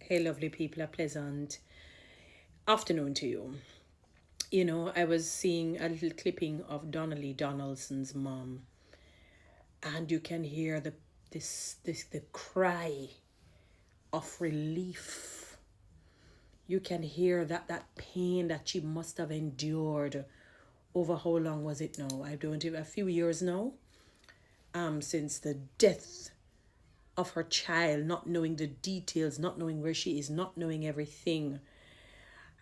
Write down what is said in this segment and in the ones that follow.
Hey, lovely people, a pleasant afternoon to you. You know, I was seeing a little clipping of Donna-Lee Donaldson's mom, and you can hear the cry of relief. You can hear that pain that she must have endured over how long was it now? I don't even a few years now. Since the death of her child, not knowing the details, not knowing where she is, not knowing everything.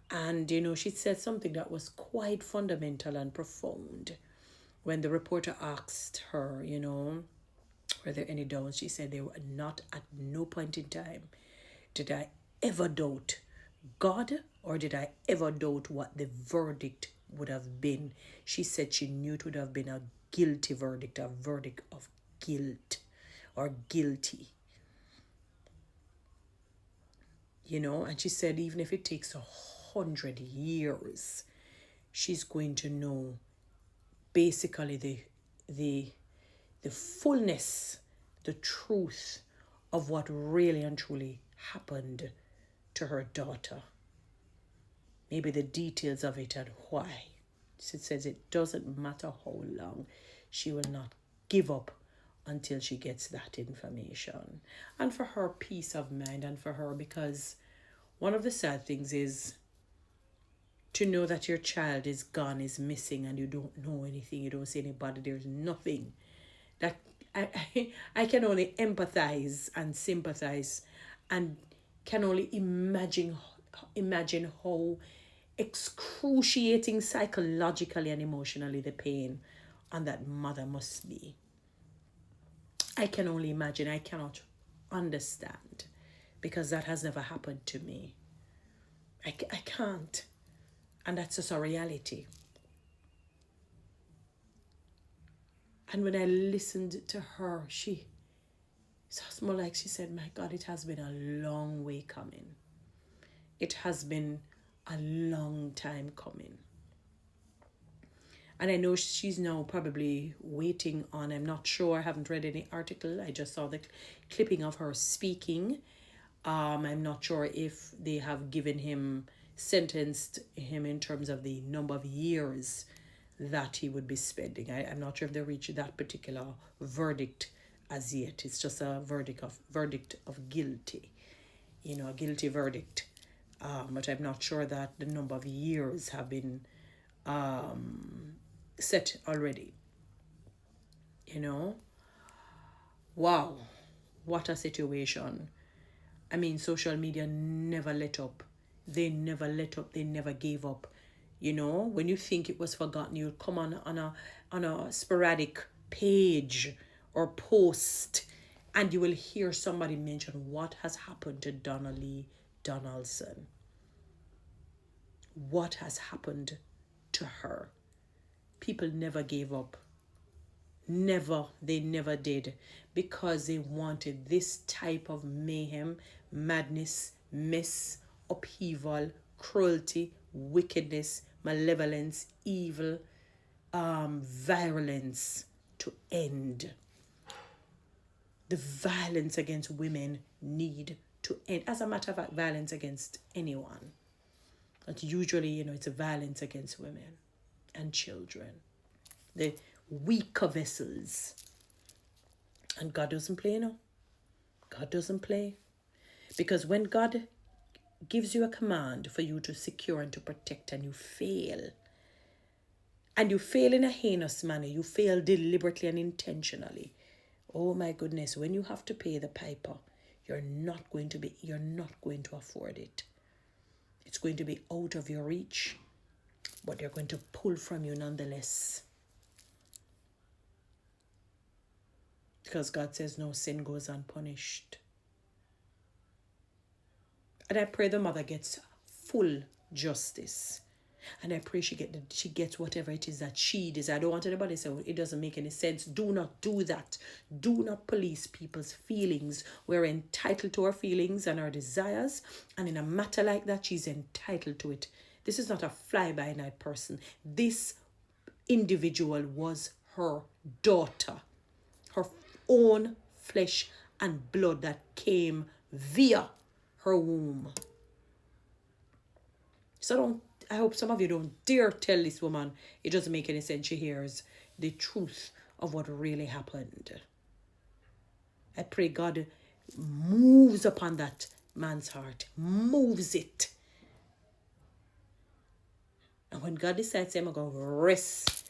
And, she said something that was quite fundamental and profound. When the reporter asked her, were there any doubts? She said, "There were not at no point in time did I ever doubt God, or did I ever doubt what the verdict would have been." She said she knew it would have been a guilty verdict, a verdict of guilt or guilty. And she said even if it takes 100 years, she's going to know basically the fullness, the truth of what really and truly happened to her daughter. Maybe the details of it and why. She says it doesn't matter how long, she will not give up until she gets that information. And for her peace of mind, and for her, because one of the sad things is to know that your child is gone, is missing, and you don't know anything, you don't see anybody, there's nothing. That I can only empathize and sympathize, and can only imagine how excruciating psychologically and emotionally the pain on that mother must be. I can only imagine. I cannot understand, because that has never happened to me. I can't. And that's just a reality. And when I listened to her, it's more like she said, "My God, it has been a long way coming. It has been a long time coming." And I know she's now probably waiting on, I'm not sure, I haven't read any article, I just saw the clipping of her speaking. I'm not sure if they have sentenced him in terms of the number of years that he would be spending. I'm not sure if they reached that particular verdict as yet. It's just a verdict of guilty, a guilty verdict. But I'm not sure that the number of years have been set already. Wow, what a situation. I mean, social media never let up. They never let up. They never gave up. When you think it was forgotten, you come on a sporadic page or post, and you will hear somebody mention what has happened to Donna-Lee Donaldson. What has happened to her? People never gave up. They never did, because they wanted this type of mayhem, madness, mess, upheaval, cruelty, wickedness, malevolence, evil, violence to end. The violence against women need to end. As a matter of fact, violence against anyone. But usually, it's a violence against women and children. The weaker vessels. And God doesn't play, God doesn't play. Because when God gives you a command for you to secure and to protect, and you fail in a heinous manner, you fail deliberately and intentionally, oh my goodness, when you have to pay the piper, you're not going to afford it. It's going to be out of your reach, but they're going to pull from you nonetheless. Because God says no sin goes unpunished. And I pray the mother gets full justice. And I pray she gets whatever it is that she desires. I don't want anybody to say, "Oh, it doesn't make any sense." Do not do that. Do not police people's feelings. We're entitled to our feelings and our desires. And in a matter like that, she's entitled to it. This is not a fly-by-night person. This individual was her daughter. Her own flesh and blood that came via her womb. So I hope some of you don't dare tell this woman it doesn't make any sense. She hears the truth of what really happened. I pray God moves upon that man's heart, moves it. And when God decides I'm going to rest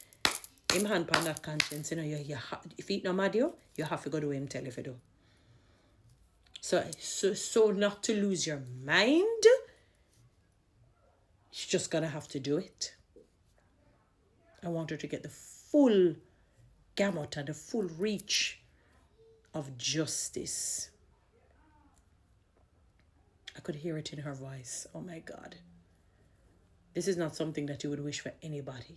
him hand upon that conscience, if he not mad you have to go to him, tell if you do. So not to lose your mind, she's just going to have to do it. I want her to get the full gamut and the full reach of justice. I could hear it in her voice. Oh my God. This is not something that you would wish for anybody.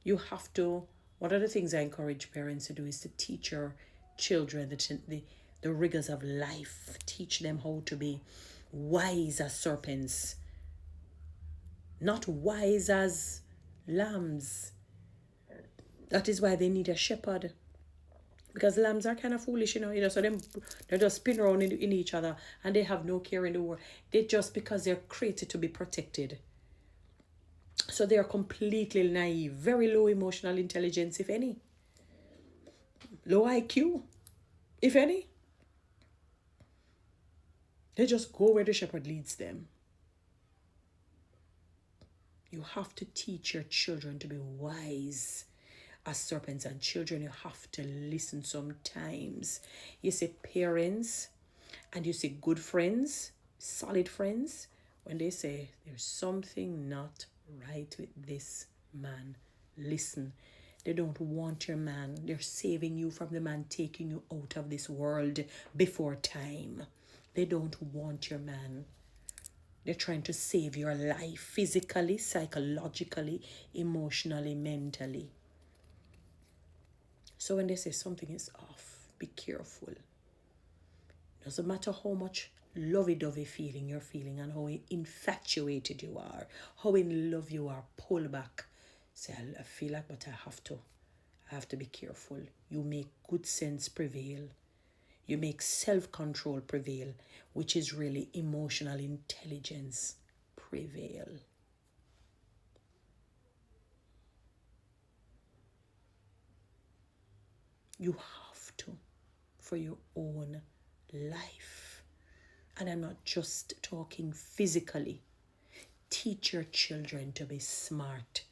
You have to, one of the things I encourage parents to do is to teach your children the rigors of life. Teach them how to be wise as serpents, not wise as lambs. That is why they need a shepherd. Because lambs are kind of foolish, so they just spin around in each other and they have no care in the world. They just, because they're created to be protected. So they are completely naive, very low emotional intelligence, if any. Low IQ, if any. They just go where the shepherd leads them. You have to teach your children to be wise as serpents, and children, you have to listen sometimes. You see parents and you see good friends, solid friends, when they say there's something not right with this man, listen. They don't want your man. They're saving you from the man taking you out of this world before time. They don't want your man. They're trying to save your life physically, psychologically, emotionally, mentally. So when they say something is off, be careful. Doesn't matter how much lovey-dovey feeling you're feeling and how infatuated you are, how in love you are, pull back. Say, I feel like, but I have to be careful. You make good sense prevail. You make self-control prevail, which is really emotional intelligence prevail. You have to, for your own life. And I'm not just talking physically. Teach your children to be smart.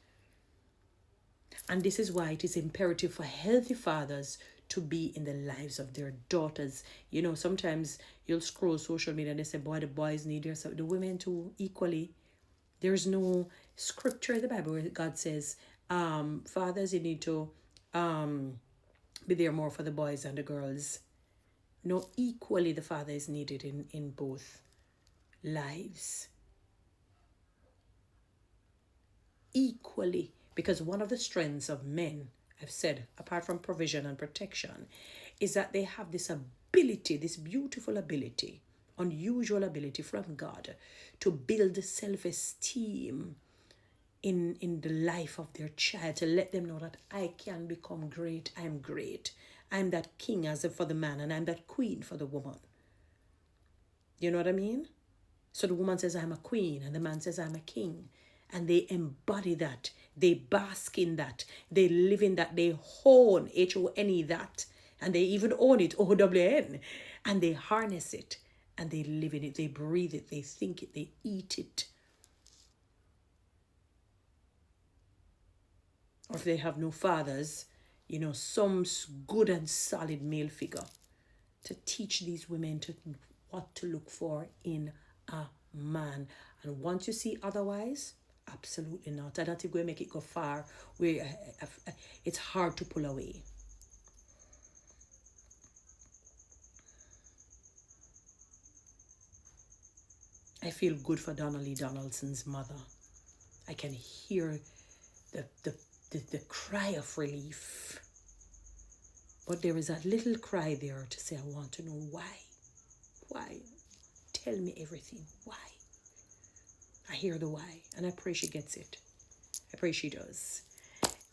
And this is why it is imperative for healthy fathers to be in the lives of their daughters. Sometimes you'll scroll social media and they say, boy, the boys need their, the women too, equally. There's no scripture in the Bible where God says, fathers, you need to be there more for the boys and the girls. No, equally the father is needed in both lives. Equally. Because one of the strengths of men, I've said, apart from provision and protection, is that they have this ability, this beautiful ability, unusual ability from God to build self-esteem in the life of their child, to let them know that I can become great, I'm great. I'm that king as for the man, and I'm that queen for the woman. You know what I mean? So the woman says, I'm a queen, and the man says, I'm a king. And they embody that. They bask in that. They live in that. They hone, H-O-N-E, that. And they even own it, O-W-N. And they harness it. And they live in it. They breathe it. They think it. They eat it. Or if they have no fathers, some good and solid male figure to teach these women what to look for in a man. And once you see otherwise, absolutely not. I don't think we'll make it go far where it's hard to pull away. I feel good for Donna-Lee Donaldson's mother. I can hear the cry of relief. But there is a little cry there to say, I want to know why. Why? Tell me everything. Why? I hear the why, and I pray she gets it. I pray she does.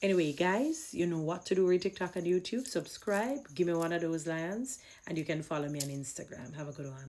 Anyway, guys, you know what to do with TikTok and YouTube. Subscribe, give me one of those lions, and you can follow me on Instagram. Have a good one.